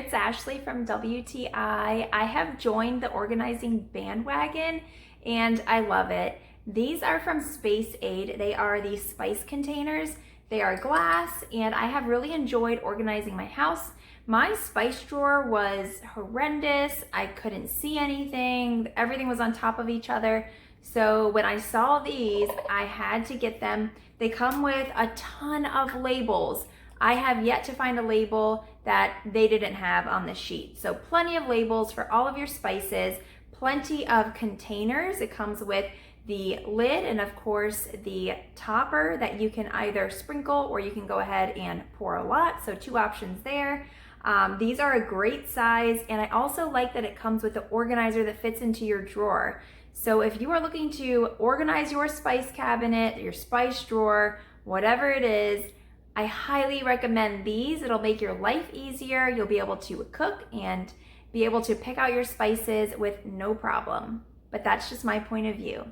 it's Ashley from WTI. I have joined the organizing bandwagon and I love it. These are from SpaceAid. They are the spice containers. They are glass and I have really enjoyed organizing my house. My spice drawer was horrendous. I couldn't see anything. Everything was on top of each other. So when I saw these, I had to get them. They come with a ton of labels. I have yet to find a label that they didn't have on the sheet. So plenty of labels for all of your spices, plenty of containers. It comes with the lid and of course the topper that you can either sprinkle or you can go ahead and pour a lot. So two options there. These are a great size, and I also like that it comes with the organizer that fits into your drawer. So if you are looking to organize your spice cabinet, your spice drawer, whatever it is, I highly recommend these. It'll make your life easier. You'll be able to cook and be able to pick out your spices with no problem. But that's just my point of view.